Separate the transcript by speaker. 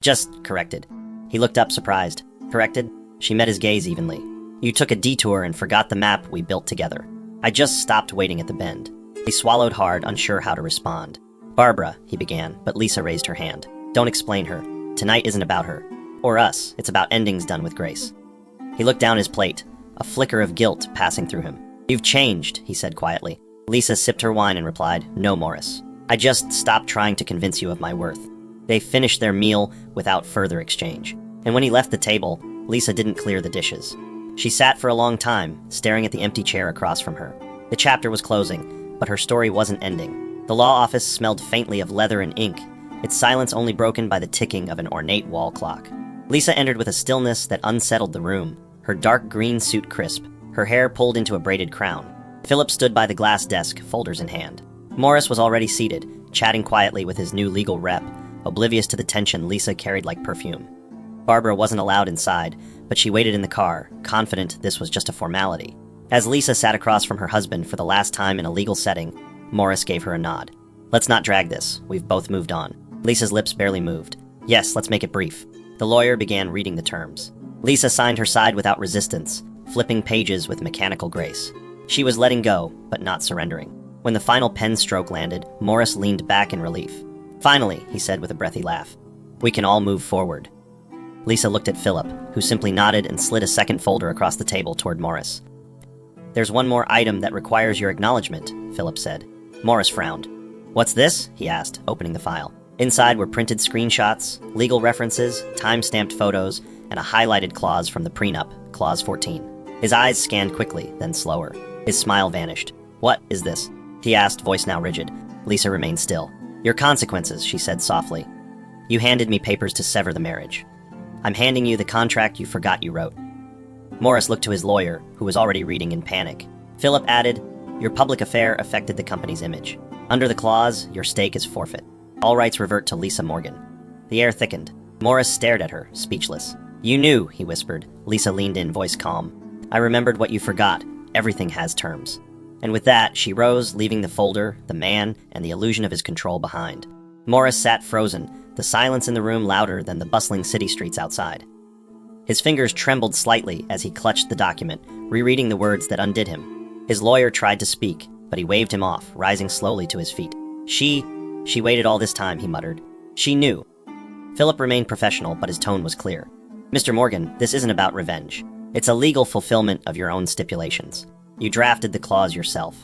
Speaker 1: Just corrected. He looked up, surprised. Corrected? She met his gaze evenly. You took a detour and forgot the map we built together. I just stopped waiting at the bend. He swallowed hard, unsure how to respond. Barbara, he began, but Lisa raised her hand. Don't explain her. Tonight isn't about her. Or us. It's about endings done with grace. He looked down his plate, a flicker of guilt passing through him. You've changed, he said quietly. Lisa sipped her wine and replied, No, Morris. I just stopped trying to convince you of my worth. They finished their meal without further exchange. And when he left the table, Lisa didn't clear the dishes. She sat for a long time, staring at the empty chair across from her. The chapter was closing, but her story wasn't ending. The law office smelled faintly of leather and ink, its silence only broken by the ticking of an ornate wall clock. Lisa entered with a stillness that unsettled the room, her dark green suit crisp, her hair pulled into a braided crown. Philip stood by the glass desk, folders in hand. Morris was already seated, chatting quietly with his new legal rep, oblivious to the tension Lisa carried like perfume. Barbara wasn't allowed inside, but she waited in the car, confident this was just a formality. As Lisa sat across from her husband for the last time in a legal setting, Morris gave her a nod. Let's not drag this. We've both moved on. Lisa's lips barely moved. Yes, let's make it brief. The lawyer began reading the terms. Lisa signed her side without resistance, flipping pages with mechanical grace. She was letting go, but not surrendering. When the final pen stroke landed, Morris leaned back in relief. Finally, he said with a breathy laugh, we can all move forward. Lisa looked at Philip, who simply nodded and slid a second folder across the table toward Morris. There's one more item that requires your acknowledgement, Philip said. Morris frowned. What's this? He asked, opening the file. Inside were printed screenshots, legal references, time-stamped photos, and a highlighted clause from the prenup, Clause 14. His eyes scanned quickly, then slower. His smile vanished. What is this? He asked, voice now rigid. Lisa remained still. Your consequences, she said softly. You handed me papers to sever the marriage. I'm handing you the contract you forgot you wrote. Morris looked to his lawyer, who was already reading in panic. Philip added, your public affair affected the company's image. Under the clause, your stake is forfeit. All rights revert to Lisa Morgan. The air thickened. Morris stared at her, speechless. You knew, he whispered. Lisa leaned in, voice calm. I remembered what you forgot. Everything has terms. And with that, she rose, leaving the folder, the man, and the illusion of his control behind. Morris sat frozen, the silence in the room louder than the bustling city streets outside. His fingers trembled slightly as he clutched the document, rereading the words that undid him. His lawyer tried to speak, but he waved him off, rising slowly to his feet. She waited all this time, he muttered. She knew. Philip remained professional, but his tone was clear. Mr. Morgan, this isn't about revenge. It's a legal fulfillment of your own stipulations. You drafted the clause yourself.